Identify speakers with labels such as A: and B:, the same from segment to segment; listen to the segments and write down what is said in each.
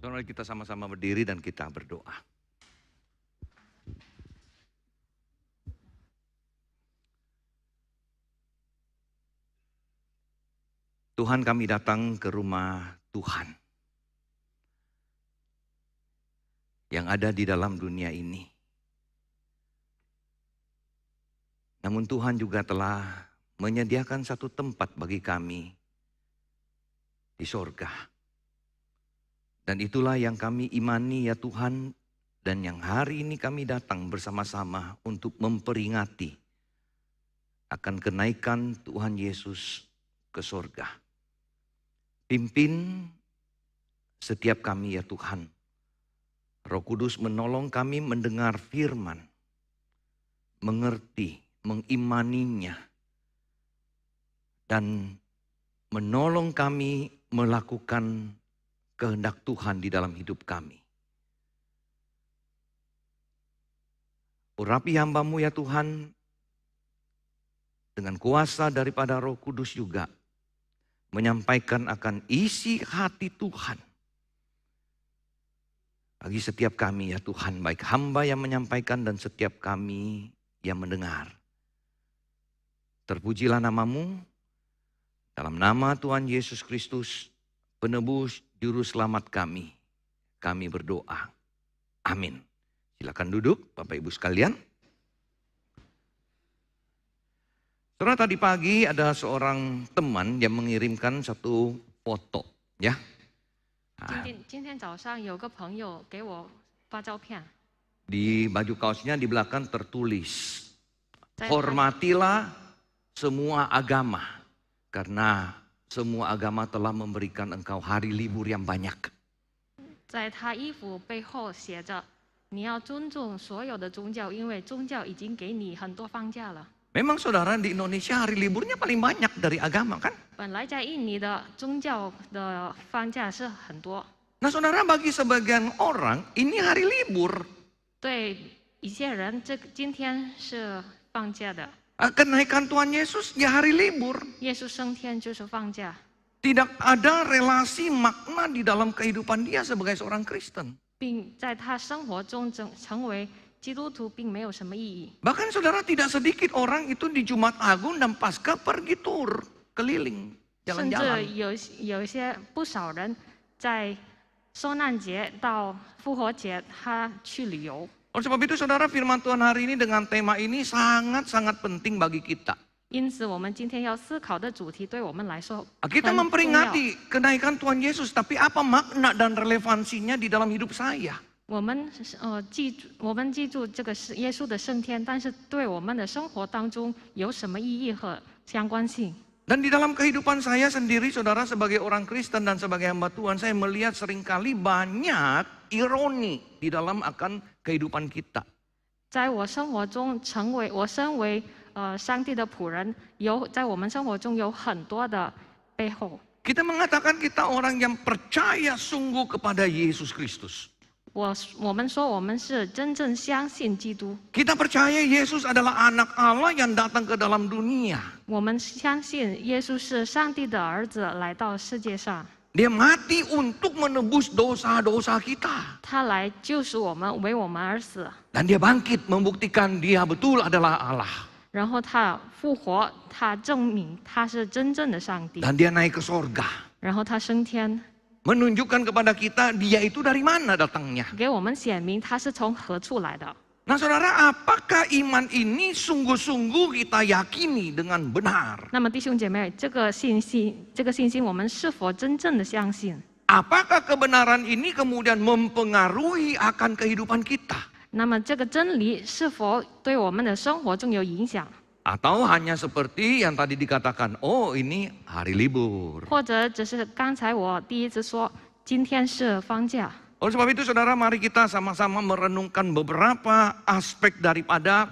A: Saudara, kita sama-sama berdiri dan kita berdoa. Tuhan, kami datang ke rumah Tuhan yang ada di dalam dunia ini. Namun Tuhan juga telah menyediakan satu tempat bagi kami di sorga. Dan itulah yang kami imani ya Tuhan, dan yang hari ini kami datang bersama-sama untuk memperingati akan kenaikan Tuhan Yesus ke sorga. Pimpin setiap kami ya Tuhan. Roh Kudus menolong kami mendengar firman, mengerti, mengimaninya, dan menolong kami melakukan kehendak Tuhan di dalam hidup kami. Urapi hamba-Mu ya Tuhan, dengan kuasa daripada Roh Kudus juga, menyampaikan akan isi hati Tuhan. Bagi setiap kami ya Tuhan, baik hamba yang menyampaikan dan setiap kami yang mendengar. Terpujilah nama-Mu, dalam nama Tuhan Yesus Kristus, penebus juru selamat kami berdoa. Amin. Silakan duduk Bapak Ibu sekalian. Saudara, tadi pagi ada seorang teman yang mengirimkan satu foto, ya.
B: 今天早上有个朋友给我发照片，
A: Di baju kaosnya di belakang tertulis,
B: 在
A: hormatilah semua agama, karena semua agama telah memberikan engkau hari libur yang banyak.
B: 在他衣服背后写着：“你要尊重所有的宗教，因为宗教已经给你很多放假了。”
A: Memang saudara, di Indonesia hari liburnya paling banyak dari agama kan?
B: 本来在印尼的宗教的放假是很多，
A: Nah saudara, bagi sebagian orang ini hari libur.
B: 对一些人今天是放假的，
A: Kenaikan Tuhan Yesus ya hari libur.
B: 耶稣升天就是放假，
A: Tidak ada relasi makna di dalam kehidupan dia sebagai seorang Kristen.
B: 并在他生活中成为基督徒并没有什么意义。
A: Bahkan saudara, tidak sedikit orang itu di Jumat Agung dan Paskah pergi tur, keliling,
B: 甚至
A: jalan-jalan.
B: 有一些不少人在受难节到复活节，他去旅游。
A: Oleh sebab itu saudara, firman Tuhan hari ini dengan tema ini sangat-sangat penting bagi kita.
B: 因此，我们今天要思考的主题对我们来说
A: Kita
B: 很重要。
A: memperingati kenaikan Tuhan Yesus, tapi apa makna dan relevansinya di dalam hidup saya?
B: 我们记住这个是耶稣的升天，但是对我们的生活当中有什么意义和相关性？
A: Dan di dalam kehidupan saya sendiri, saudara, sebagai orang Kristen dan sebagai hamba Tuhan, saya melihat seringkali banyak ironi di dalam akan kehidupan kita.
B: 在我生活中，身为上帝的仆人，在我们生活中有很多的背后。
A: Kita mengatakan kita orang yang percaya sungguh kepada Yesus Kristus.
B: 我们说我们是真正相信基督，
A: Kita percaya Yesus adalah anak Allah yang datang ke dalam dunia.
B: 我们相信耶稣是上帝的儿子来到世界上，
A: Dia mati untuk menebus dosa-dosa kita.
B: 他来救赎我们，为我们而死，
A: Dan dia bangkit membuktikan dia betul adalah Allah.
B: 然后他复活，他证明他是真正的上帝，
A: Dan dia naik ke sorga.
B: 然后他升天，
A: Menunjukkan kepada kita dia itu dari mana datangnya.
B: 给我们显明他是从何处来的。
A: Nah saudara, apakah iman ini sungguh-sungguh kita yakini dengan benar?
B: 那么弟兄姐妹，这个信心，我们是否真正的相信？
A: Apakah kebenaran ini kemudian mempengaruhi akan kehidupan kita?
B: 那么这个真理是否对我们的生活中有影响？
A: Atau hanya seperti yang tadi dikatakan, oh ini hari libur.
B: 或者只是刚才我第一次说，今天是放假。
A: Oleh sebab itu saudara, mari kita sama-sama merenungkan beberapa aspek daripada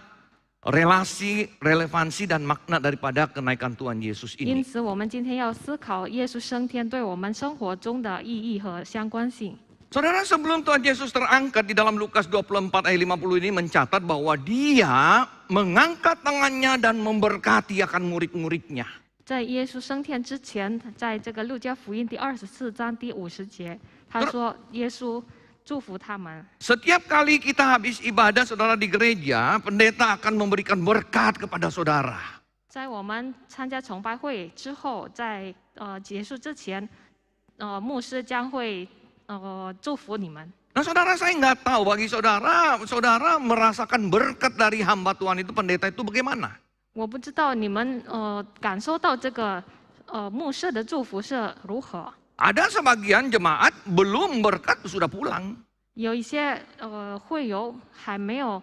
A: relasi, relevansi dan makna daripada kenaikan Tuhan Yesus
B: 因
A: ini.
B: 此，我们今天要思考耶稣升天对我们生活中的意义和相关性。
A: Saudara, sebelum Tuhan Yesus terangkat di dalam Lukas 24 ayat 50 ini mencatat bahwa dia mengangkat tangannya dan memberkati akan murid-muridnya.
B: 在耶稣升天之前，在这个路加福音第24章第50节，他他说耶稣祝福他们。
A: Setiap kali kita habis ibadah saudara di gereja, pendeta akan memberikan berkat kepada saudara.
B: 在我们参加崇拜会之后，在结束之前，牧师将会祝福你们。
A: Nah saudara, saya nggak tahu bagi saudara, saudara merasakan berkat dari hamba Tuhan itu, pendeta itu bagaimana?
B: 我不知道你们感受到这个牧师的祝福是如何。
A: Ada sebagian jemaat belum berkat sudah pulang.
B: 有一些会友还没有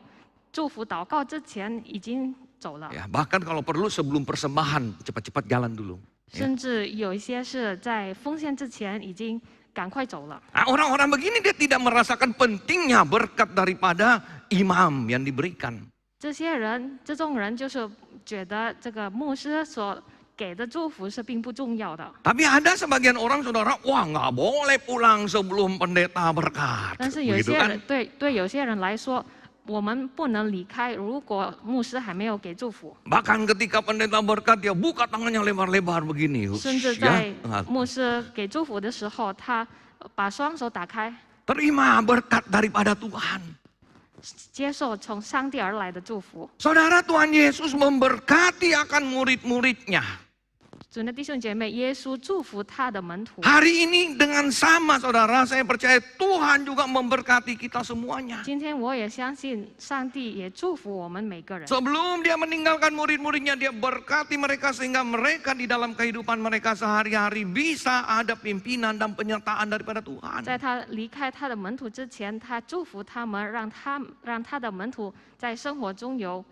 B: 祝福祷告之前已经走了，
A: Ya, bahkan kalau perlu sebelum persembahan cepat-cepat jalan dulu.
B: 甚至有一些是在奉献之前已经赶快走了。
A: Nah, orang-orang begini dia tidak merasakan pentingnya berkat daripada imam yang diberikan.
B: 这种人就是觉得这个牧师所给的祝福是并不重要的。
A: Tapi ada sebagian orang saudara, wah nggak boleh pulang sebelum pendeta berkat.
B: 但是有
A: Begitu
B: 些
A: kan?
B: 人对有些人来说，我们不能离开，如果牧师还没有给祝福。
A: Bahkan ketika pendeta berkat dia buka tangannya lebar-lebar begini.
B: 甚至
A: Ya,
B: 在牧师给祝福的时候，他把双手打开，
A: terima berkat daripada Tuhan.
B: 接受从上帝而来的祝福。
A: Saudara, Tuhan Yesus memberkati akan murid-muridnya.
B: 主的弟兄姐妹，耶稣祝福他的门徒。
A: Hari ini dengan sama saudara, saya percaya Tuhan juga memberkati kita semuanya.
B: 今天我也相信上帝也祝福我们每个人。
A: Sebelum dia meninggalkan murid-muridnya, dia berkati mereka sehingga mereka di dalam kehidupan mereka sehari-hari bisa ada pimpinan dan penyertaan daripada Tuhan.
B: 在他离开他的门徒之前，他祝福他们，让他的门徒在生活中有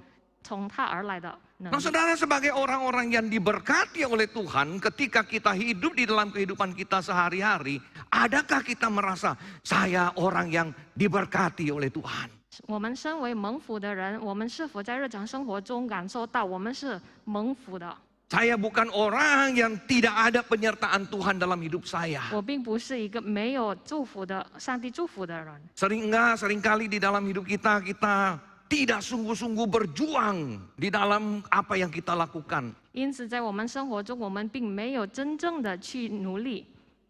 B: 从他而来的能
A: Nah
B: 力。
A: saudara, sebagai orang-orang yang diberkati oleh Tuhan, ketika kita hidup di dalam kehidupan kita sehari-hari, adakah kita merasa saya orang yang diberkati oleh Tuhan?
B: 我们身为蒙福的人，我们是否在日常生活中感受到我们是蒙福的？
A: Saya bukan orang yang tidak ada penyertaan Tuhan dalam hidup saya.
B: 我并不是一个没有祝福的上帝祝福的人。
A: Seringkali di dalam hidup kita tidak sungguh-sungguh berjuang di dalam apa yang kita lakukan.
B: 因此，在我们生活中，我们并没有真正的去努力。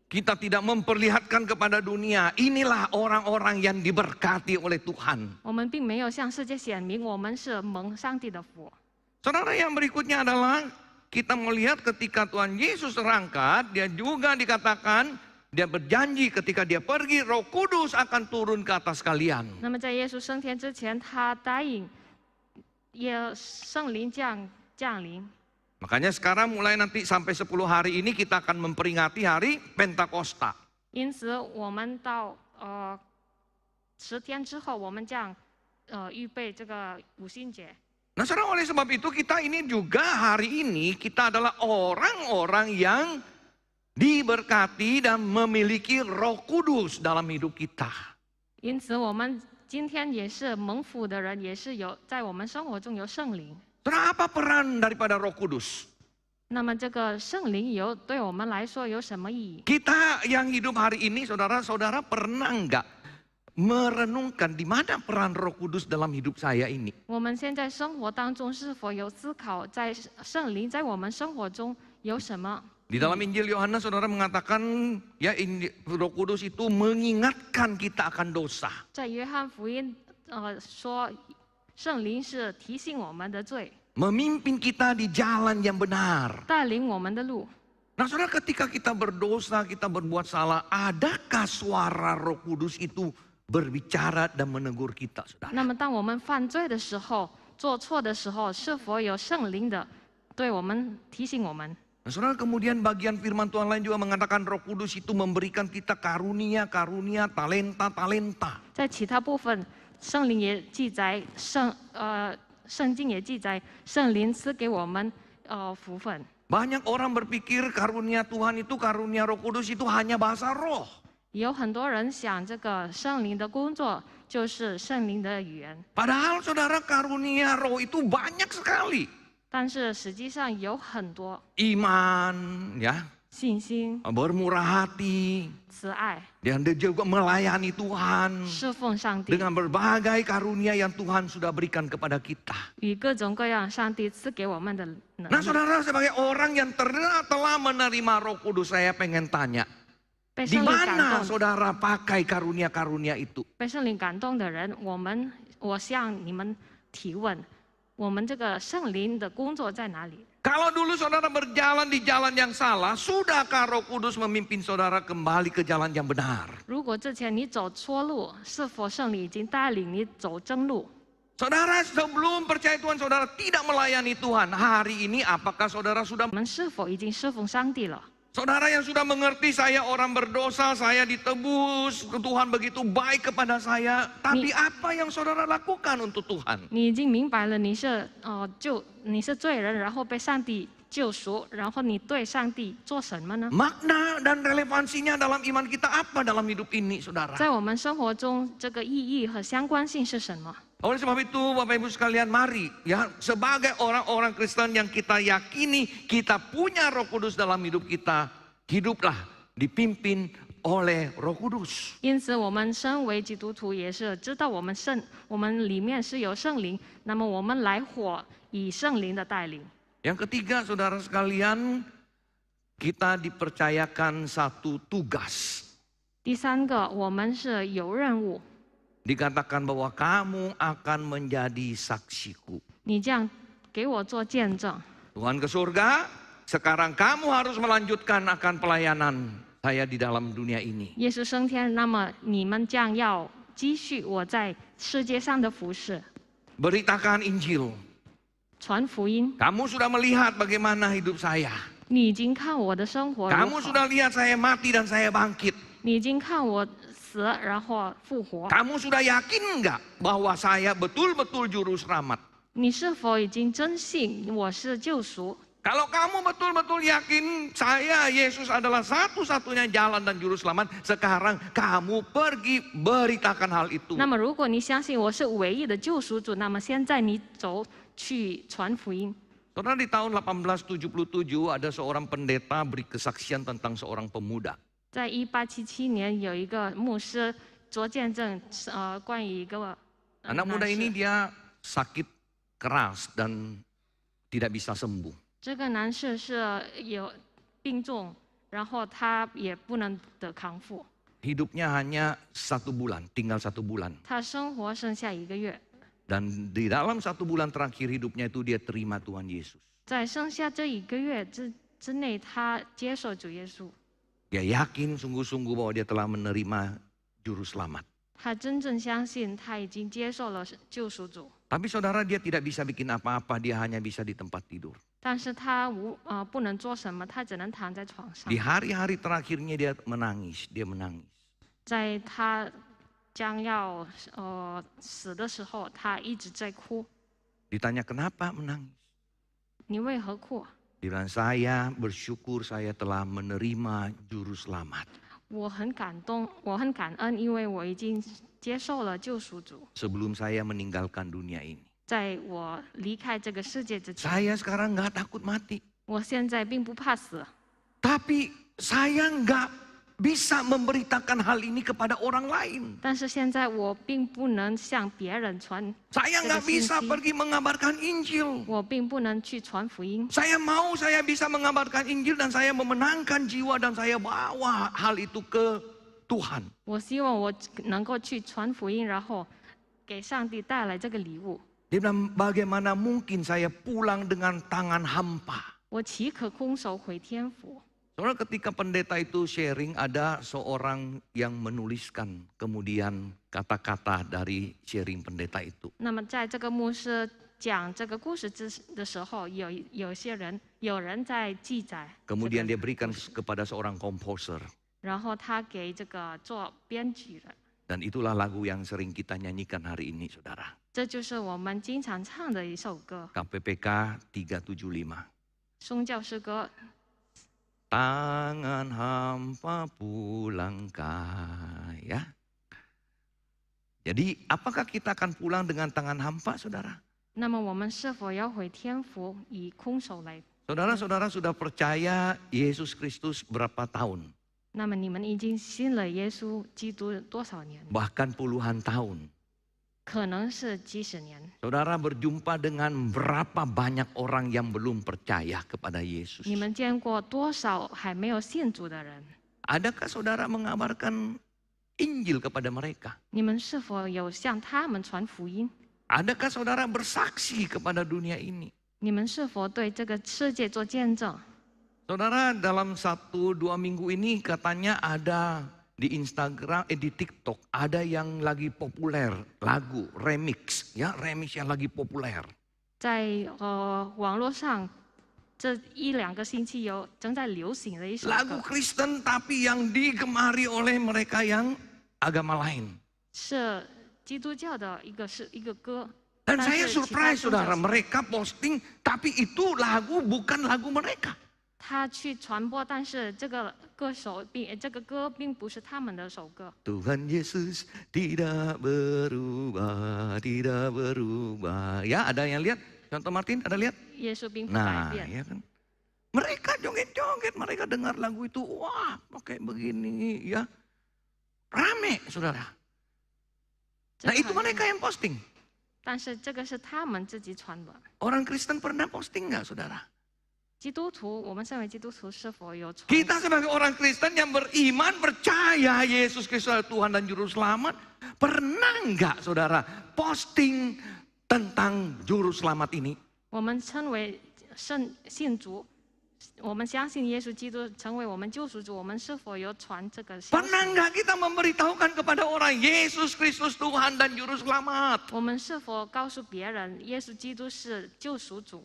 A: Kita tidak memperlihatkan kepada dunia, inilah orang-orang yang diberkati oleh Tuhan.
B: 我们并没有向世界显明我们是蒙上帝的福。
A: Saudara, yang berikutnya adalah kita melihat ketika Tuhan Yesus terangkat, dia juga dikatakan, dia berjanji ketika dia pergi, Roh Kudus akan turun ke atas kalian.
B: 那么，在耶稣升天之前，他答应圣灵降临。
A: Makanya sekarang mulai nanti sampai 10 hari ini kita akan memperingati hari Pentakosta.
B: 因此，我们到10天之后，我们将预备这个五旬节。
A: Nah saudara, oleh sebab itu kita ini juga hari ini kita adalah orang-orang yang diberkati dan memiliki Roh Kudus dalam hidup kita.
B: 因此，我们今天也是蒙福的人，也是有在我们生活中有圣灵。
A: Saudara, apa peran daripada Roh Kudus?
B: 那么，这个圣灵对我们来说有什么意义？
A: Kita yang hidup hari ini, saudara-saudara, pernah enggak merenungkan di mana peran Roh Kudus dalam hidup saya ini?
B: 我们现在生活当中是否有思考，在圣灵在我们生活中有什么？
A: Di dalam Injil Yohanes, saudara mengatakan, ya Roh Kudus itu mengingatkan kita akan dosa.
B: 在约翰福音说，圣灵是提醒我们的罪，
A: Memimpin kita di jalan yang benar.
B: 带领我们的路。
A: Nah saudara, ketika kita berdosa, kita berbuat salah, adakah suara Roh Kudus itu berbicara dan menegur kita, saudara?
B: 那么，当我们犯罪的时候、做错的时候，是否有圣灵的对我们提醒我们？
A: Nah, saudara, kemudian bagian firman Tuhan lain juga mengatakan Roh Kudus itu memberikan kita karunia-karunia, talenta-talenta.
B: 在其他部分，圣灵也记载圣经也记载，圣灵赐给我们福分。
A: Banyak orang berpikir karunia Tuhan itu, karunia Roh Kudus itu hanya bahasa roh.
B: 有很多人想，这个圣灵的工作就是圣灵的语言，
A: Padahal saudara, karunia roh itu banyak sekali.
B: 但是实际上有很多
A: Iman, ya,
B: 信心、
A: bermurah hati,
B: 慈爱、
A: dan dia juga melayani Tuhan
B: 侍奉上帝，
A: dengan berbagai karunia yang Tuhan sudah berikan kepada kita.
B: 与各种各样上帝赐给我们的能
A: Nah
B: 力。
A: saudara, sebagai orang yang telah menerima Roh Kudus, saya pengen tanya,
B: 被
A: Di
B: 圣灵感
A: mana
B: 动，
A: saudara pakai karunia-karunia itu?
B: 被圣灵感动的人，我向你们提问：我们这个圣灵的工作在哪里？
A: Kalau dulu saudara berjalan di jalan yang salah, sudahkah Roh Kudus memimpin saudara kembali ke jalan yang benar?
B: 如果之前你走错路，是否圣灵已经带领你走正路？
A: Saudara sebelum percaya Tuhan, saudara tidak melayani Tuhan. Hari ini apakah saudara sudah...
B: 我们是否已经侍奉上帝了？
A: Saudara yang sudah mengerti saya orang berdosa, saya ditebus, Tuhan begitu baik kepada saya. Tapi apa yang saudara lakukan untuk Tuhan?
B: 你已经明白了你是罪人，然后被上帝救赎，然后你对上帝做什么呢？
A: Makna dan relevansinya dalam iman kita apa dalam hidup ini, saudara?
B: 在我们生活中，这个意义和相关性是什么？
A: Oleh sebab itu Bapak Ibu sekalian, mari ya sebagai orang-orang Kristen yang kita yakini kita punya Roh Kudus dalam hidup kita, hiduplah dipimpin oleh Roh Kudus.
B: 因此，我们身为基督徒，也是知道我们里面是有圣灵，那么我们来活以圣灵的带领。
A: Yang ketiga, saudara sekalian, kita dipercayakan satu tugas.
B: 第三个，我们是有任务，
A: Dikatakan bahwa kamu akan menjadi saksiku.
B: 你这样给我做见证。
A: Tuhan ke surga, sekarang kamu harus melanjutkan akan pelayanan saya di dalam dunia ini.
B: 耶稣升天，那么你们将要继续我在世界上的服侍，
A: Beritakan Injil.
B: 传福音。
A: Kamu sudah melihat bagaimana hidup saya.
B: 你已经看我的生活如
A: Kamu
B: 何，
A: sudah lihat saya mati dan saya bangkit.
B: 你已经看我死然后复活，
A: Kamu sudah yakin enggak bahwa saya betul-betul juru selamat?
B: 你是否已经真信我是救赎？
A: Kalau kamu betul-betul yakin saya Yesus adalah satu-satunya jalan dan juru selamat, sekarang kamu pergi beritakan hal itu.
B: 那么，如果你相信我是唯一的救赎主，那么现在你走去传福音。
A: Saudara, di tahun 1877 ada seorang pendeta beri kesaksian tentang seorang pemuda.
B: 在1877年，有一个牧师做见证，关于一个
A: Anak muda
B: 男
A: ini
B: 士。
A: dia sakit keras dan tidak bisa sembuh.
B: 这个男士是有病重，然后他也不能得康复，
A: Hidupnya hanya 1 bulan, tinggal 1 bulan.
B: 他生活剩下1个月。
A: Dan di dalam 1 bulan terakhir hidupnya itu dia terima Tuhan Yesus.
B: 在剩下这1个月之内，他接受主耶稣，
A: Dia yakin sungguh-sungguh bahwa dia telah menerima juru selamat.
B: 他真正相信他已经接受了救赎主，
A: Tapi saudara, dia tidak bisa bikin apa-apa, dia hanya bisa di tempat tidur.
B: 但是他不能做什么，他只能躺在床上
A: Di。hari-hari terakhirnya dia menangis.
B: 在他将要死的时候，他一直在哭。
A: Ditanya kenapa menangis?
B: 你为何哭？
A: Dia bilang, saya bersyukur saya telah menerima juru selamat.
B: 我很感动，我很感恩，因为我已经接受了救赎主。
A: Sebelum saya meninggalkan dunia ini.
B: 在我离开这个世界之前，
A: Saya sekarang nggak takut mati.
B: 我现在并不怕死，
A: Tapi saya nggak bisa memberitakan hal ini kepada orang lain.
B: 但是现在我并不能向别人传，
A: Saya nggak bisa pergi mengabarkan Injil.
B: 我并不能去传福音。
A: Saya bisa mengabarkan Injil dan saya memenangkan jiwa dan saya bawa hal itu ke Tuhan.
B: 我希望我能够去传福音，然后给上帝带来这个礼物。
A: Dia bilang, bagaimana mungkin saya pulang dengan tangan hampa?
B: 我岂可空手回天府？
A: Soalnya ketika pendeta itu sharing, ada seorang yang menuliskan kemudian kata-kata dari sharing pendeta itu.
B: 那么在这个牧师讲这个故事的时候，有人在记载。
A: Kemudian dia berikan kepada seorang komposer.
B: 然后他给这个做编曲的，
A: Dan itulah lagu yang sering kita nyanyikan hari ini, saudara.
B: 这就是我们经常唱的一首歌，
A: KPPK 375.
B: 宗教诗歌。
A: Tangan hampa pulangkah, ya. Jadi apakah kita akan pulang dengan tangan hampa, saudara?
B: 那么我们是否要回天府以空手来？
A: Saudara-saudara sudah percaya Yesus Kristus berapa tahun?
B: 那么你们已经信了耶稣基督多少年？
A: Bahkan puluhan tahun.
B: 可能是几十年。
A: Saudara berjumpa dengan berapa banyak orang yang belum percaya kepada Yesus?
B: 你们见过多少还没有信主的人？
A: Adakah saudara mengabarkan Injil kepada mereka?
B: 你们是否有向他们传福音？
A: Adakah saudara bersaksi kepada dunia ini?
B: 你们是否对这个世界做见证？
A: Saudara, dalam 1-2 minggu ini katanya ada di Instagram, di TikTok ada yang lagi populer lagu remix, ya remix yang lagi populer.
B: 在网络上，这1-2个星期正在流行的一首
A: Lagu
B: 歌，
A: Kristen tapi yang digemari oleh mereka yang agama lain.
B: 是基督教的一个歌。
A: Dan
B: 但
A: saya
B: 是其他
A: surprise
B: 宗教
A: saudara, mereka posting tapi itu lagu bukan lagu mereka.
B: 他去传播，但是这个歌并不是他们的首歌。
A: Tuhan Yesus tidak berubah, tidak berubah. Ya, ada yang lihat? Contoh Martin, ada lihat?
B: 耶稣并不改
A: Nah,
B: 变。
A: ya kan. Mereka joget-joget, mereka dengar lagu itu, wah pakai begini ya. Rame, saudara.
B: 这
A: Nah
B: 个
A: itu
B: 很
A: mereka yang posting.
B: 但是这个是他们自己传的。
A: Orang Kristen pernah posting nggak, saudara?
B: 基督徒，我们身为基督徒是否有传？
A: Kita sebagai orang Kristen yang beriman, percaya Yesus Kristus adalah Tuhan dan Juru Selamat, pernah nggak saudara posting tentang Juru Selamat ini?
B: 我们称为信主，我们相信耶稣基督成为我们救赎主，我们是否有传这个消息？
A: Pernah nggak kita memberitahukan kepada orang Yesus Kristus Tuhan dan Juru Selamat?
B: 我们是否告诉别人耶稣基督是救赎主？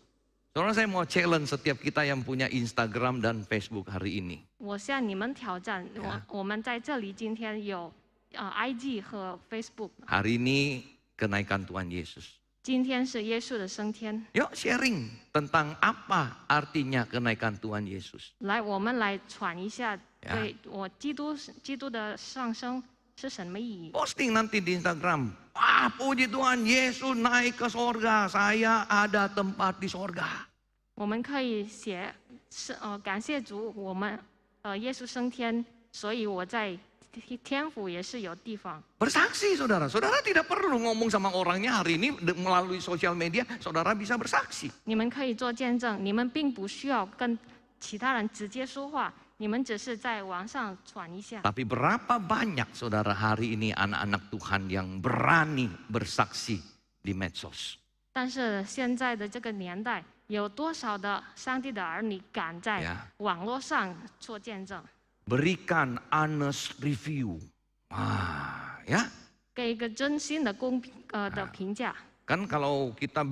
A: Saudara, saya mau challenge setiap kita yang punya Instagram dan Facebook hari ini.
B: 我向你们挑战，我们在这里今天有IG 和 Facebook，
A: Hari ini kenaikan Tuhan Yesus.
B: 今天是耶稣的升天。
A: Yuk sharing tentang apa artinya kenaikan Tuhan Yesus.
B: 来，我们来传一下
A: Ya.
B: 对我基督的上升是什么意义？
A: Posting nanti di Instagram. Wah, puji Tuhan, Yesus naik ke sorga. Saya ada tempat di sorga.
B: 我们可以写感谢主，我们耶稣升天，所以我在天府也是有地方。
A: Bersaksi, saudara. Saudara tidak perlu ngomong sama orangnya hari ini melalui sosial media. Saudara bisa bersaksi.
B: 你们可以做见证，你们并不需要跟其他人直接说话，你们只是在网上传一下。
A: Tapi berapa banyak saudara hari ini anak-anak Tuhan yang berani bersaksi di medsos?
B: 但是现在的这个年代，有多少的上帝的儿女敢在
A: Ya.
B: 网络上做见证？
A: Berikan honest review. Ya.
B: 给一个真心的的评价。
A: Kan kalau kita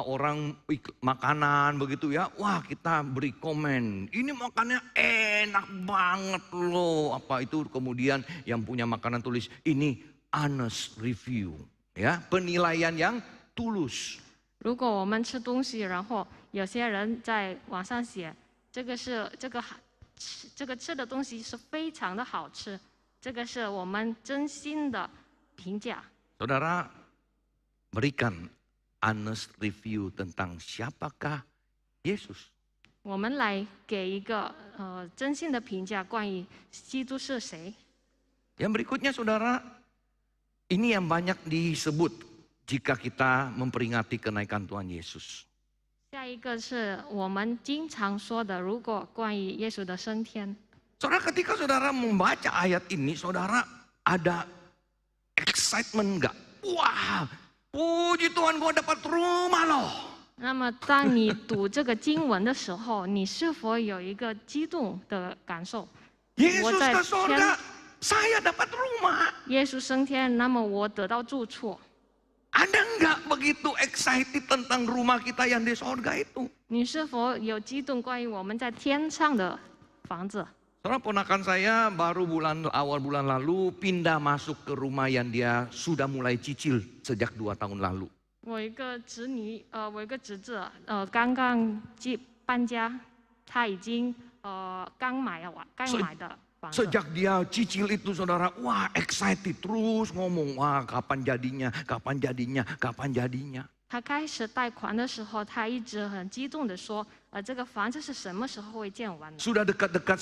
A: orang makanan begitu ya, wah kita beri komen. Ini makannya enak banget loh. Apa itu kemudian yang punya makanan tulis ini honest review. Ya, penilaian yang tulus.
B: 如果我们吃东西，然后有些人在网上写这个吃的东西是非常的好吃，这个是我们真心的评价。
A: Saudara, berikan honest review tentang siapakah Yesus.
B: 我们来给一个真心的评价，关于基督是谁。
A: Yang berikutnya saudara, ini yang banyak disebut jika kita memperingati kenaikan Tuhan Yesus.
B: 下一个是我们经常说的，如果关于耶稣的升天，
A: Saudara, ketika saudara membaca ayat ini, saudara ada excitement enggak? Wah, puji Tuhan gua dapat rumah loh.
B: 那么当你读这个经文的时候，你是否有一个激动的感受？
A: Yesus
B: 在
A: ke sorga, saya dapat rumah.
B: 耶稣升天，那么我得到住处。
A: Ada enggak begitu excited tentang rumah kita yang di sorga itu?
B: 你是否有激动关于我们在天上的房子？
A: Saudara, ponakan saya baru awal bulan lalu pindah masuk ke rumah yang dia sudah mulai cicil sejak 2 tahun lalu.
B: 我一个侄子，刚刚搬家，他已经刚买的房子。
A: Sejak dia cicil itu saudara, wah excited terus ngomong, wah kapan jadinya, kapan jadinya, kapan jadinya.
B: 他开始贷款的时候，他一直很激动地说，这个房子是什么时候会建完的？
A: Sudah dekat-dekat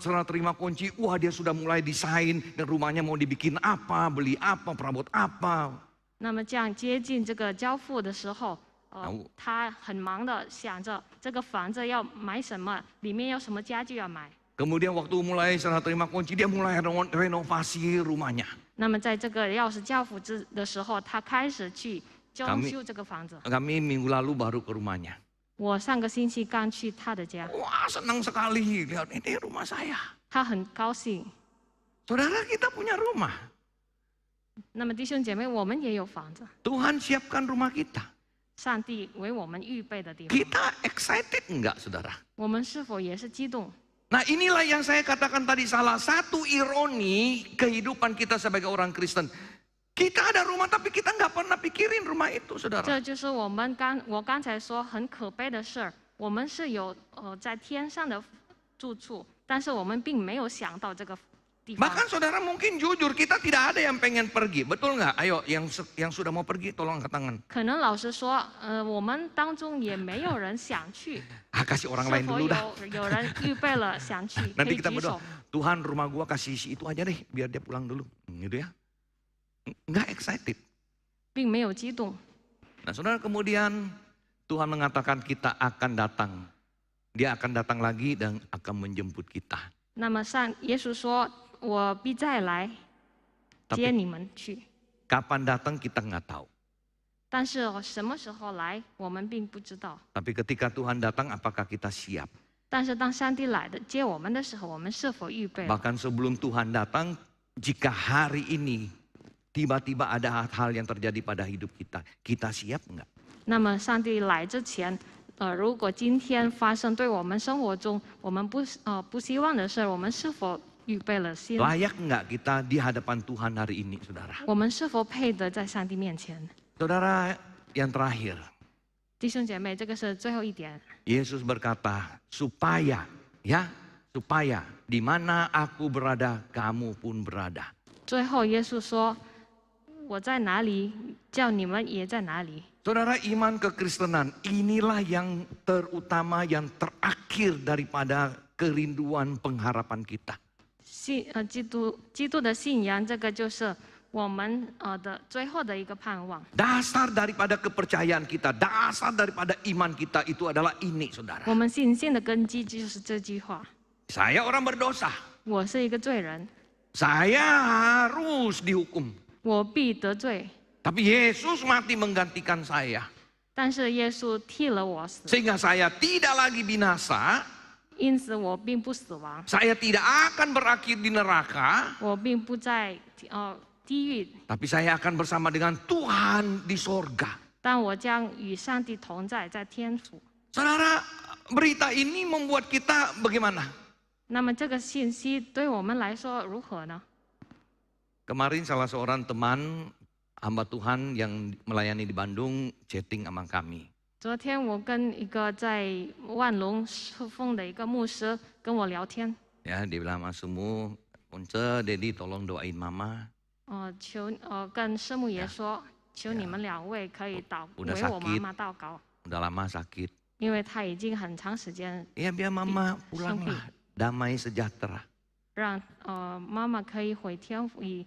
A: serah terima kunci, wah dia sudah mulai desain dan rumahnya mau dibikin apa, beli apa, perabot apa.
B: 那么这样接近这个交付的时候，
A: 后
B: 他很忙的想着这个房子要买什么，里面有什么家具要买。
A: Kemudian waktu mulai serah terima kunci, dia mulai renovasi rumahnya.
B: 那么在这个钥匙交付的时候，他开始去装修这个房子。
A: Kami minggu lalu baru ke rumahnya.
B: 我上个星期刚去他的家，
A: Wah, senang sekali lihat ini rumah saya.
B: 他很高兴。
A: Saudara, kita punya rumah.
B: 那么弟兄姐妹，我们也有房子，
A: Tuhan siapkan rumah kita.
B: 上帝为我们预备的地方，
A: Kita excited enggak, saudara?
B: 我们是否也是激动？
A: Nah, inilah yang saya katakan tadi, salah satu ironi kehidupan kita sebagai orang Kristen. Kita ada rumah tapi kita nggak pernah pikirin rumah itu,
B: 这
A: saudara.
B: 就是我刚才说很可悲的事儿。我们是有在天上的住处，但是我们并没有想到这个地方。
A: Bahkan saudara mungkin jujur, kita tidak ada yang pengen pergi. Betul nggak? Ayo, yang sudah mau pergi tolong angkat tangan.
B: 可能老实说，我们当中也没有人想去，
A: Kasih orang
B: 是
A: lain
B: 否
A: dulu dah.
B: 有人预备了想去？可
A: Nanti
B: 以
A: kita
B: 举
A: berdoa,
B: 手。
A: Tuhan rumah gua kasih si itu aja deh, biar dia pulang dulu. Gitu ya. Nggak excited.
B: 并没有激动。
A: Nah, saudara, kemudian Tuhan mengatakan kita akan datang. Dia akan datang lagi dan akan menjemput kita.
B: 那么耶稣说：“我必再来接你们去。
A: Kapan datang kita nggak tahu. ”
B: 但是什么时候来，我们并不知道。
A: Tapi ketika Tuhan datang, apakah kita siap?
B: 但是当上帝来的接我们的时候，我们是否预备了？
A: Bahkan sebelum Tuhan datang, jika hari ini tiba-tiba ada hal yang terjadi pada hidup kita, kita siap nggak?
B: 那么上帝来之前，如果今天发生对我们生活中我们不希望的事儿，我们是否预备了心？
A: Layak nggak kita di hadapan Tuhan hari ini, saudara?
B: 我们是否配得在上帝面前？
A: Saudara, yang terakhir,
B: 弟兄姐妹，这个是最后一点。
A: Yesus berkata, supaya di mana aku berada, kamu pun berada.
B: 最后耶稣说：“我在哪里，叫你们也在哪里。”
A: Saudara, iman kekristenan inilah yang terutama, yang terakhir daripada kerinduan pengharapan kita.
B: 基督的信仰，这个就是我们的最后的一个盼望。
A: Dasar daripada kepercayaan kita, dasar daripada iman kita itu adalah ini, saudara.
B: 我们信心的根基就是这句话：
A: Saya orang berdosa,
B: 我是一个罪人，
A: saya harus dihukum.
B: 我必得罪。
A: Tapi Yesus mati menggantikan saya.
B: 但是耶稣替了我死，
A: Sehingga saya tidak lagi binasa,
B: 因此我并不死亡，
A: saya tidak akan berakhir di neraka,
B: 我并不在地狱，
A: tapi saya akan bersama dengan Tuhan di sorga.
B: 但我将与上帝同在，在天府。
A: Saudara, berita ini membuat kita bagaimana?
B: 那么这个信息对我们来说如何呢？
A: Kemarin salah seorang teman hamba Tuhan yang melayani di Bandung chatting sama kami.
B: 昨天我跟一个在万隆侍奉的一个牧师跟我聊天，
A: Ya, dia bilang, Mas Sumu, Punce, Dedi tolong doain mama.
B: 跟师母爷说，求你们两位可以为我妈妈祷告，
A: Udah lama sakit.
B: 因为她已经很长时间
A: Ya, biar mama pulanglah, damai sejahtera.
B: 让妈妈可以回天府，以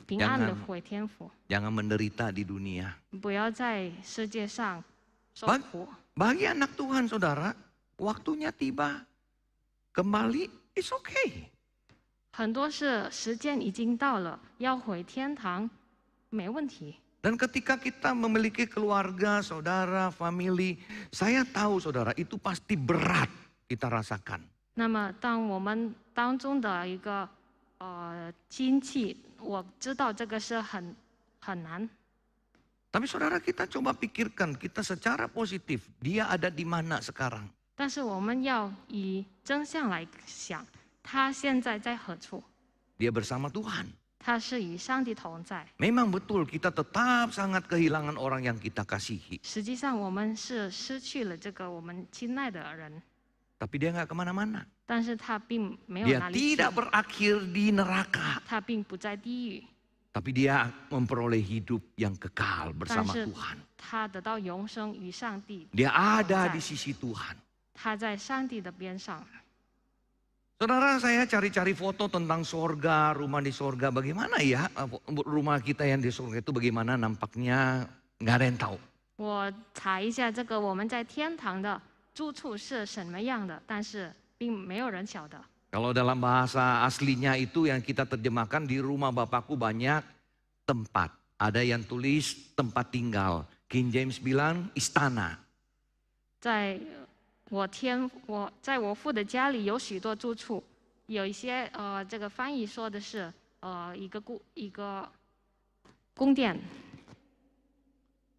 B: 平安的回天府，
A: Jangan menderita di dunia.
B: 不要在世界上受苦。
A: Bagi anak Tuhan, saudara, waktunya tiba, kembali, it's okay.
B: 很多是时间已经到了，要回天堂，没问题。
A: Dan ketika kita memiliki keluarga, saudara, family, saya tahu saudara itu pasti berat kita rasakan.
B: 那么，当我们当中的一个亲戚，我知道这个是很难。
A: Tapi saudara, kita coba pikirkan, kita secara positif, dia ada di mana sekarang?
B: 但是我们要以真相来想，他现在在何处？
A: Dia bersama Tuhan.
B: 他是与上帝同在。
A: Memang betul kita tetap sangat kehilangan orang yang kita kasihi.
B: 实际上，我们是失去了这个我们亲爱的人，
A: Tapi dia nggak kemana-mana.
B: 但是他并没有
A: Dia
B: 哪里去，
A: tidak berakhir di neraka.
B: 他并不在地狱，
A: Tapi dia memperoleh hidup yang kekal
B: 但
A: bersama
B: 是
A: Tuhan.
B: 他得到永生与上帝，
A: Dia ada di sisi Tuhan.
B: 他在上帝的边上。
A: Saudara, saya cari-cari foto tentang sorga, rumah di sorga. Bagaimana ya rumah kita yang di sorga itu bagaimana nampaknya, nggak ada yang tahu.
B: 我查一下这个我们在天堂的住处是什么样的，但是并没有人晓得。
A: Kalau dalam bahasa aslinya itu yang kita terjemahkan, di rumah Bapakku banyak tempat. Ada yang tulis tempat tinggal. King James bilang istana.
B: 在我父的家里有许多住处，有一些这个翻译说的是一个宫殿。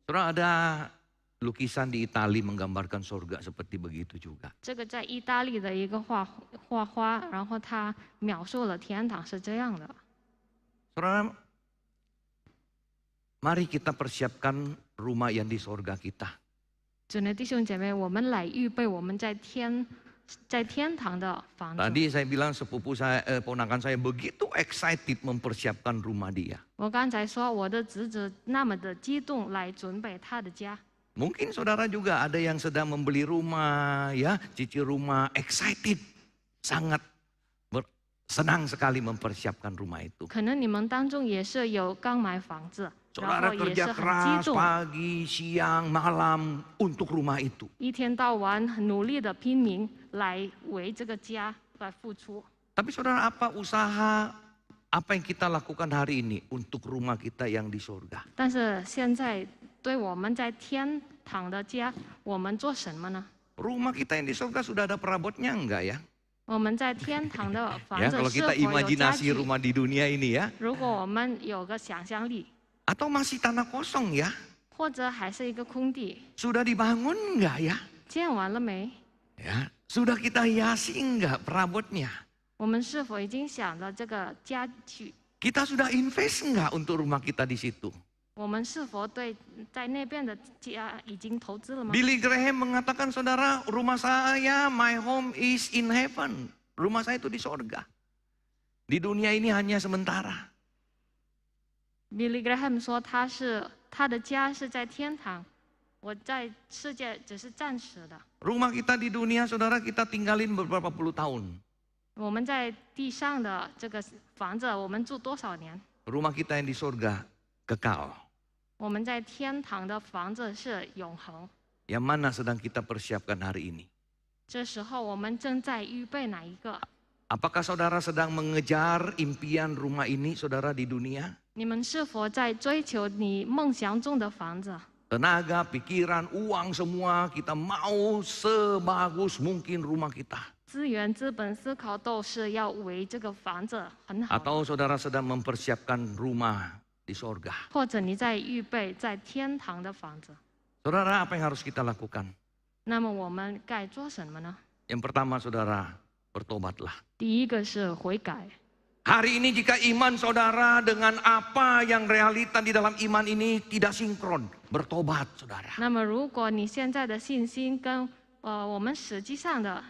A: Saudara, ada lukisan di Italia menggambarkan surga seperti begitu juga.
B: 这个在意大利的一个画花，然后他描述了天堂是这样的。
A: Saudara, mari kita persiapkan rumah yang di surga kita.
B: 主内弟兄姐妹，我们来预备我们在天堂的房子。
A: Tadi saya bilang sepupu saya, ponakan saya begitu excited mempersiapkan rumah dia.
B: 我刚才说我的侄子那么的激动来准备他的家。
A: Mungkin saudara juga ada yang sedang membeli rumah, ya, cicil rumah, excited, sangat senang sekali mempersiapkan rumah itu.
B: 可能你们当中也是有刚买房子，然
A: Saudara
B: 后也
A: kerja
B: 是很
A: keras
B: 激动，
A: pagi, siang, malam untuk rumah itu.
B: 一天到晚很努力的拼命来为这个家来付出。
A: Tapi saudara, apa usaha, apa yang kita lakukan hari ini untuk rumah kita yang di surga?
B: 但是现在对我们在天堂的家，我们做什么呢？
A: Rumah kita yang di surga sudah ada perabotnya enggak ya?
B: 我们在天堂的房
A: Ya,
B: 子
A: kalau
B: 是
A: kita
B: 否有家
A: imajinasi
B: 具？
A: rumah di dunia ini ya.
B: 如果我们有个想象力，
A: Atau masih tanah kosong ya?
B: 或者还是一个空地，
A: Sudah dibangun enggak ya?
B: 建完了没？
A: Ya, sudah kita hiasi enggak perabotnya?
B: 我们是否已经想到这个家具？
A: Kita sudah invest enggak untuk rumah kita di situ?
B: 我们是否对在那边的家已经投资了吗？
A: Billy Graham mengatakan, saudara, rumah saya, my home is in heaven. Rumah saya itu di sorga. Di dunia ini hanya sementara.
B: Billy Graham 说他的家是在天堂，我在世界只是暂时的。
A: Rumah kita di dunia, saudara, kita tinggalin beberapa puluh tahun.
B: 我们在地上的这个房子，我们住多少年？
A: Rumah kita yang di sorga kekal.
B: 我们在天堂的房子是永恒。
A: Yang mana sedang kita persiapkan hari ini?
B: 这时候我们正在预备哪一个？
A: Apakah saudara sedang mengejar impian rumah ini, saudara, di dunia?
B: 你们是否在追求你梦想中的房子？
A: Tenaga, pikiran, uang semua kita mau sebagus mungkin rumah kita.
B: 资源、资本、思考都是要为这个房子很好。
A: Atau saudara sedang mempersiapkan rumah di sorga.
B: 或者你在预备在天堂的房子，
A: Saudara, apa yang harus kita lakukan?
B: 那么我们该做什么呢？
A: Yang pertama, saudara, bertobatlah.
B: 第一个是悔改。
A: Hari ini jika iman saudara dengan apa yang realita di dalam iman ini tidak sinkron, bertobat saudara.
B: 那么如果你现在的信心跟我们实际上的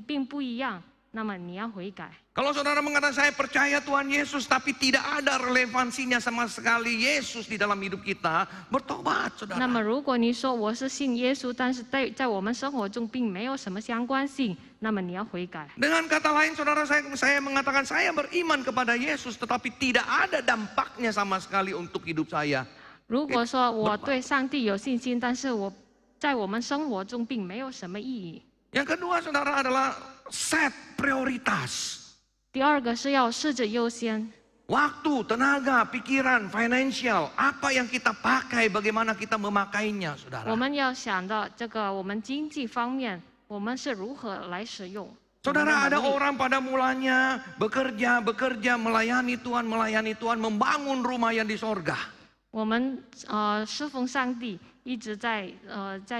B: 并不一样，那么你要悔改。
A: Kalau saudara mengatakan saya percaya Tuhan Yesus tapi tidak ada relevansinya sama sekali Yesus di dalam hidup kita, bertobat
B: 那么
A: saudara.
B: 如果你说我是信耶稣，但是在我们生活中并没有什么相关性，那么你要悔改。
A: Dengan kata lain saudara, saya mengatakan saya beriman kepada Yesus tetapi tidak ada dampaknya sama sekali untuk hidup saya.
B: 如果说我对上帝有信心，但是在我们生活中并没有什么意义。
A: Yang kedua saudara adalah set prioritas.
B: 第二个是要试着优先。
A: Waktu, tenaga, pikiran, financial, apa yang kita pakai, bagaimana kita memakainya,
B: 我
A: saudara.
B: 们要想到这个我们经济方面，我们是如何来使用。
A: Saudara, ada orang pada mulanya bekerja, melayani Tuhan, membangun rumah yang di sorga.
B: 我们侍奉上帝，一直在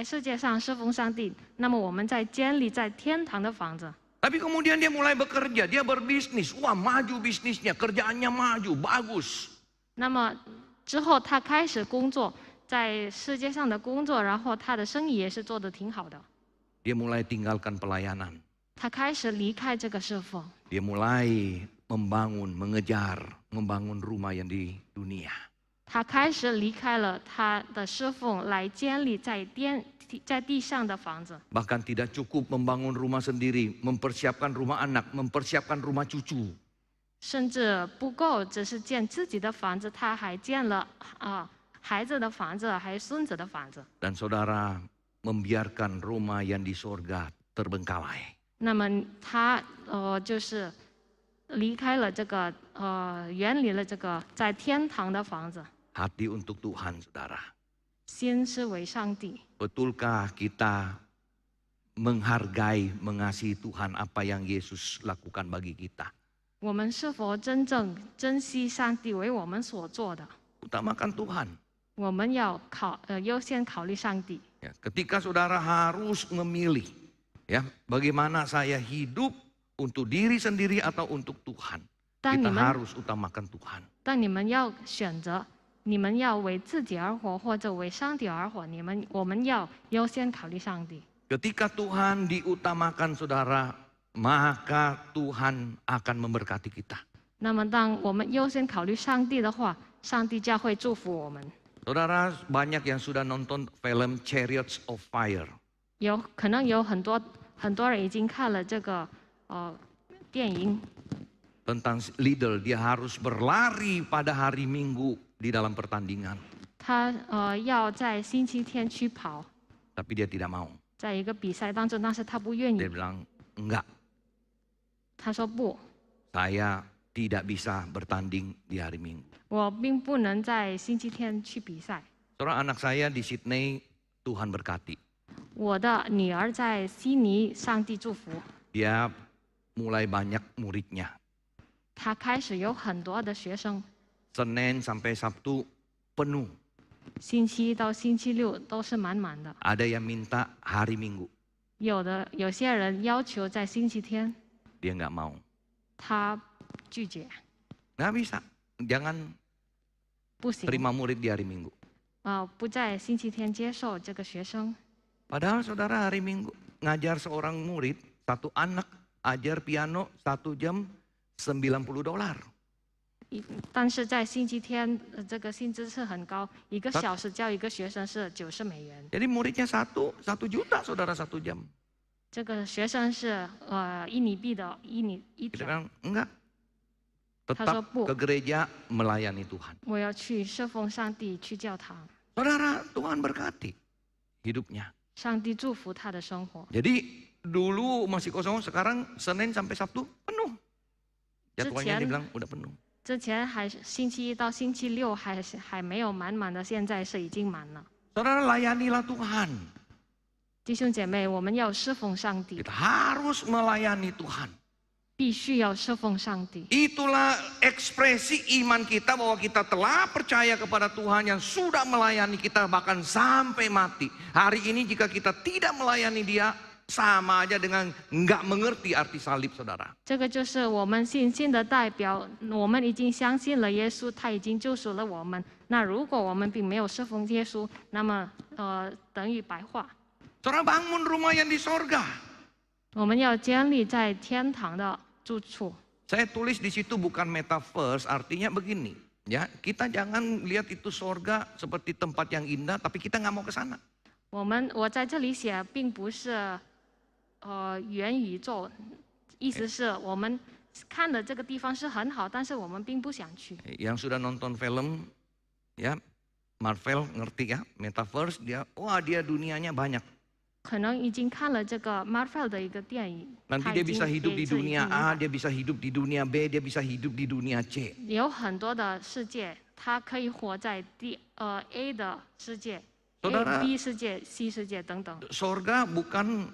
B: 世界上侍奉上帝。那么我们在建立在天堂的房子。
A: Tapi kemudian dia mulai bekerja, dia berbisnis, wah maju bisnisnya, kerjaannya maju, bagus.
B: 那么之后他开始工作，在世界上的工作，然后他的生意也是做得挺好的。
A: Dia mulai tinggalkan pelayanan.
B: 他开始离开这个侍奉，
A: Dia mulai mengejar, membangun rumah yang di dunia.
B: 他开始离开了他的侍奉，来建立在地上的房子。
A: Bahkan tidak cukup membangun rumah sendiri, mempersiapkan rumah anak, mempersiapkan rumah cucu.
B: 甚至不够，只是建自己的房子，他还建了孩子的房子，还有孙子的房子。
A: Dan saudara membiarkan rumah yang di sorga terbengkalai.
B: 那么他就是离开了这个远离了这个在天堂的房子，
A: Hati untuk Tuhan, saudara.
B: 心是为上帝。
A: Betulkah kita menghargai, mengasihi Tuhan apa yang Yesus lakukan bagi kita?
B: 我们是否真正珍惜上帝为我们所做的？
A: Utamakan Tuhan.
B: 我们要优先考虑上帝。
A: Ya, ketika saudara harus memilih, ya, bagaimana saya hidup untuk diri sendiri atau untuk Tuhan,
B: 当
A: kita
B: 你们
A: harus utamakan Tuhan.
B: 当你们要选择，你们要为自己而活，或者为上帝而活，我们要优先考虑上帝。
A: Ketika Tuhan diutamakan, saudara, maka Tuhan akan memberkati kita.
B: 那么，当我们优先考虑上帝的话，上帝将会祝福我们。
A: Saudara, banyak yang sudah nonton film Chariots of Fire.
B: 可能有很多人已经看了这个电影，
A: Tentang leader, dia harus berlari pada hari Minggu di dalam pertandingan.
B: 他要在星期天去跑，
A: Tapi dia tidak mau.
B: 在一个比赛当中，但是他不愿
A: Dia
B: 意，
A: bilang, enggak,
B: 他说不，
A: saya tidak bisa bertanding di hari Minggu.
B: 我并不能在星期天去比赛。
A: Saudara, anak saya di Sydney, Tuhan berkati.
B: 我的女儿在悉尼，上帝祝福，
A: Dia mulai banyak muridnya.
B: 她开始有很多的学生，
A: Senin sampai Sabtu penuh.
B: 星期一到星期六都是满满的。
A: Ada yang minta hari Minggu.
B: 有些人要求在星期天，
A: Dia nggak mau.
B: 他拒绝，
A: Nggak bisa. Jangan
B: 不行，
A: terima murid di hari Minggu.
B: 不在星期天接受这个学生。
A: Padahal saudara hari Minggu ngajar seorang murid, satu anak ajar piano 1 jam $90.
B: 但是在星期天，这个薪资是很高，1个小时教一个学生是$90。
A: Jadi muridnya 1 juta saudara 1 jam.
B: 这个学生是印尼币的一
A: Kita
B: 条。
A: bilang enggak. Tetap
B: Bu.
A: ke gereja melayani Tuhan.
B: 我要去侍奉上帝，去教堂，
A: Saudara, Tuhan berkati hidupnya.
B: 上帝祝福他的生活。
A: Jadi dulu masih kosong, sekarang Senin sampai Sabtu penuh. Jadwalnya
B: Sekian.
A: dibilang udah penuh.
B: 之前还是星期一到星期六还没有满满的，现在是已经满了。
A: Saudara, layanilah Tuhan.
B: 弟兄姐妹，我们要侍奉上帝，
A: Kita harus melayani Tuhan.
B: 必须要侍奉上帝。
A: Itulah ekspresi iman kita bahwa kita telah percaya kepada Tuhan yang sudah melayani kita bahkan sampai mati. Hari ini jika kita tidak melayani Dia, sama aja dengan nggak mengerti arti salib, saudara.
B: 这个就是我们信心的代表。我们已经相信了耶稣，他已经救赎了我们。那如果我们并没有侍奉耶稣，那么等于白话。
A: Saudara, bangun rumah yang di sorga.
B: 我们要建立在天堂的住处。
A: Saya tulis di situ bukan metaverse, artinya begini. Ya, kita jangan lihat itu sorga seperti tempat yang indah, tapi kita nggak mau ke sana.
B: 我在这里写，并不是元宇宙，意思是我们看的这个地方是很好，但是我们并不想去。
A: Yang sudah nonton film, ya Marvel ngerti ya, metaverse dia dunianya banyak.
B: 可能已经看了这个 Marvel 的一个电影，
A: Nanti
B: 它
A: dia
B: 已经
A: bisa hidup
B: 给
A: di
B: 自己
A: dunia
B: 影
A: A,
B: 响
A: dia bisa hidup di dunia B, dia bisa hidup di dunia C.
B: 有很多的世界，它可以活在A 的世界、
A: Saudara-
B: B 世界、C 世界等等。
A: Sorga bukan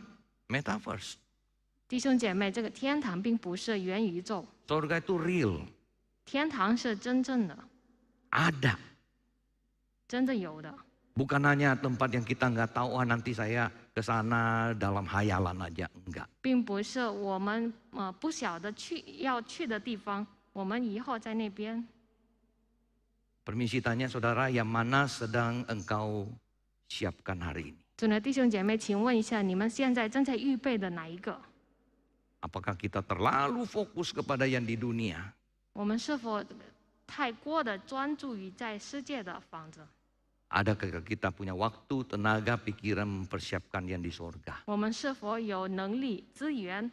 A: metaverse.
B: 弟兄姐妹，这个天堂并不是元宇宙，
A: Sorga itu real,
B: 天堂是真正的，
A: ada.
B: 真的有的。
A: Bukan hanya tempat yang kita nggak tahu, nanti saya ke sana dalam hayalan aja, enggak.
B: 并不是我们不晓得要去的地方，我们以后在那边。
A: Permisi tanya saudara, yang mana sedang engkau siapkan hari ini?
B: 主的弟兄姐妹，请问一下，你们现在正在预备的哪一个？
A: Apakah kita terlalu fokus kepada yang di dunia?
B: 我们是否太过的专注于在世界的房子？
A: Adakah kita punya waktu, tenaga, pikiran mempersiapkan yang di sorga?
B: 我们是否有能力、资源、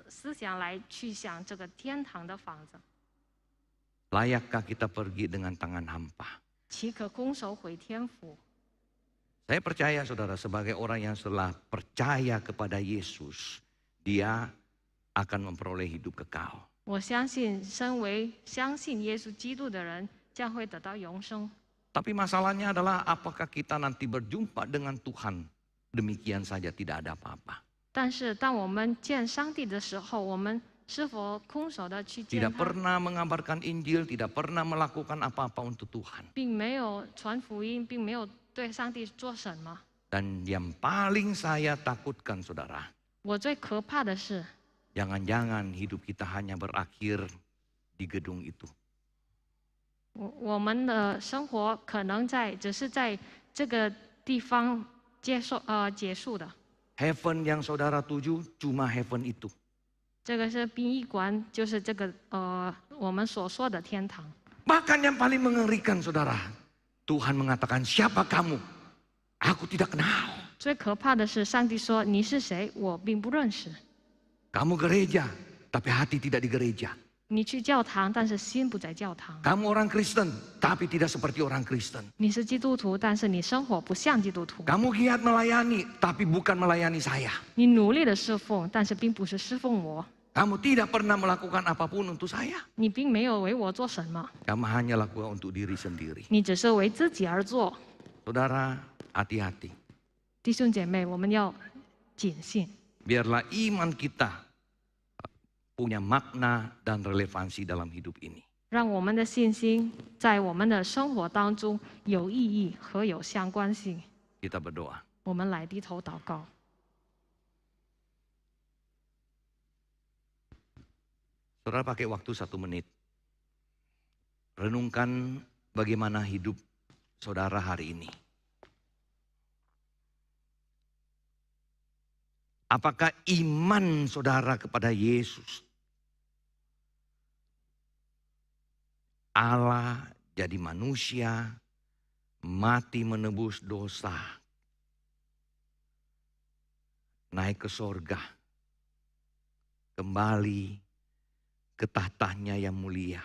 B: 思想来去想这个天堂的房子？
A: Layakkah kita pergi dengan tangan hampa?
B: 岂可空手回天府？
A: Saya percaya saudara, sebagai orang yang telah percaya kepada Yesus, dia akan memperoleh hidup kekal.
B: 我相信，身为相信耶稣基督的人，将会得到永生。
A: Tapi masalahnya adalah apakah kita nanti berjumpa dengan Tuhan demikian saja tidak ada apa-apa.
B: 但是，当我们见上帝的时候，我们是否空手的去见
A: Tidak
B: 他，
A: pernah mengabarkan Injil, tidak pernah melakukan apa-apa untuk Tuhan.
B: 并没有传福音，并没有对上帝做什么？
A: Dan yang paling saya takutkan saudara,
B: 我最可怕的是，
A: jangan-jangan hidup kita hanya berakhir di gedung itu.
B: 我们的生活可能只是在这个地方结束的。
A: Heaven yang saudara tuju cuma heaven itu.
B: 这个是殡仪馆，就是这个我们所说的天堂。
A: Bahkan yang paling mengerikan saudara, Tuhan mengatakan, siapa kamu? Aku tidak kenal.
B: 最可怕的是，上帝说：“你是谁？我并不认识。
A: Kamu gereja, tapi hati tidak di gereja.
B: 你去教堂，但是心不在教堂。
A: Kamu orang Kristen, tapi tidak seperti orang Kristen.
B: 你是基督徒，但是你生活不像基督徒。
A: Kamu giat melayani, tapi bukan melayani saya.
B: 你努力的侍奉，但是并不是侍奉我。
A: Kamu tidak pernah melakukan apapun untuk saya.
B: 你并没有为我做什么，
A: Kamu hanya lakukan untuk diri sendiri.
B: 你只是为自己而做。
A: Saudara, hati-hati.
B: 弟兄姐妹，我们要谨慎，
A: Biarlah iman kita punya makna dan relevansi dalam hidup ini.
B: 让我们的信心在我们的生活当中有意义和有相关性。
A: Kita berdoa.
B: 我们来低头祷告。
A: Saudara pakai waktu 1 menit. Renungkan bagaimana hidup saudara hari ini. Apakah iman saudara kepada Yesus, Allah jadi manusia, mati menebus dosa, naik ke sorga, kembali ke tahtanya yang mulia.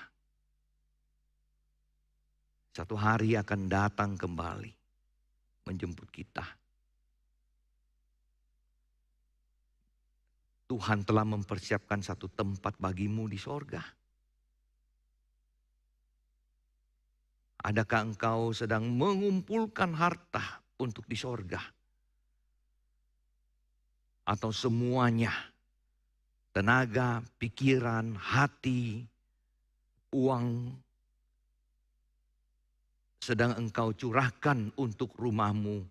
A: Satu hari akan datang kembali menjemput kita. Tuhan telah mempersiapkan satu tempat bagimu di sorga. Adakah engkau sedang mengumpulkan harta untuk di sorga? Atau semuanya, tenaga, pikiran, hati, uang, sedang engkau curahkan untuk rumahmu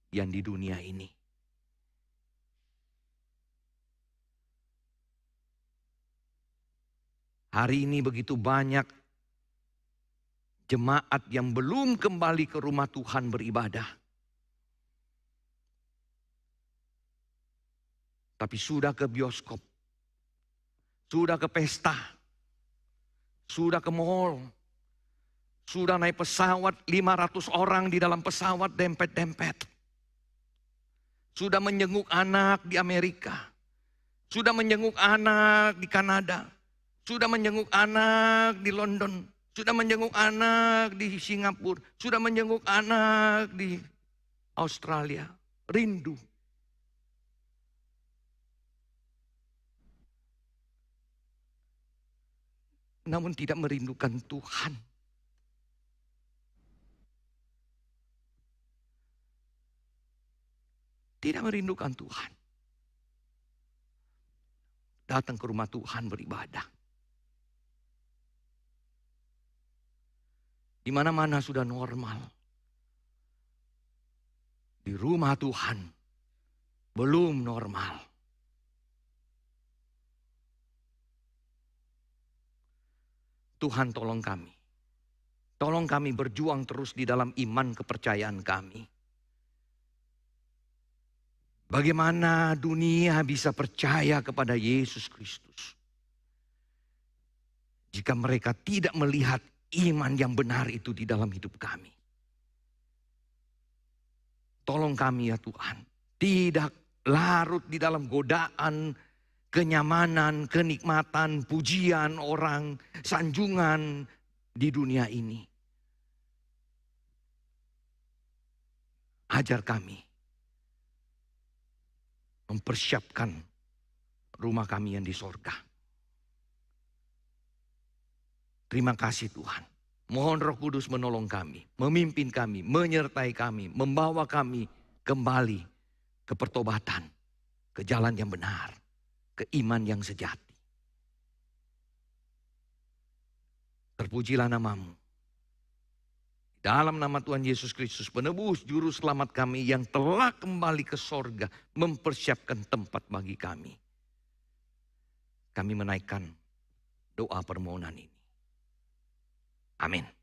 A: yang di dunia ini? Hari ini begitu banyak jemaat yang belum kembali ke rumah Tuhan beribadah. Tapi sudah ke bioskop, sudah ke pesta, sudah ke mall, sudah naik pesawat 500 orang di dalam pesawat dempet-dempet. Sudah menjenguk anak di Amerika, sudah menjenguk anak di Kanada, sudah menjenguk anak di London, sudah menjenguk anak di Singapura, sudah menjenguk anak di Australia. Rindu. Namun tidak merindukan Tuhan. Tidak merindukan Tuhan. Datang ke rumah Tuhan beribadah. Di mana-mana sudah normal. Di rumah Tuhan belum normal. Tuhan tolong kami. Tolong kami berjuang terus di dalam iman kepercayaan kami. Bagaimana dunia bisa percaya kepada Yesus Kristus jika mereka tidak melihat iman yang benar itu di dalam hidup kami. Tolong kami ya Tuhan, tidak larut di dalam godaan, kenyamanan, kenikmatan, pujian orang, sanjungan di dunia ini. Ajar kami mempersiapkan rumah kami yang di sorga. Terima kasih Tuhan. Mohon Roh Kudus menolong kami, memimpin kami, menyertai kami, membawa kami kembali ke pertobatan, ke jalan yang benar, ke iman yang sejati. Terpujilah namamu. Dalam nama Tuhan Yesus Kristus, penebus juru selamat kami yang telah kembali ke sorga, mempersiapkan tempat bagi kami. Kami menaikkan doa permohonan ini. Amin.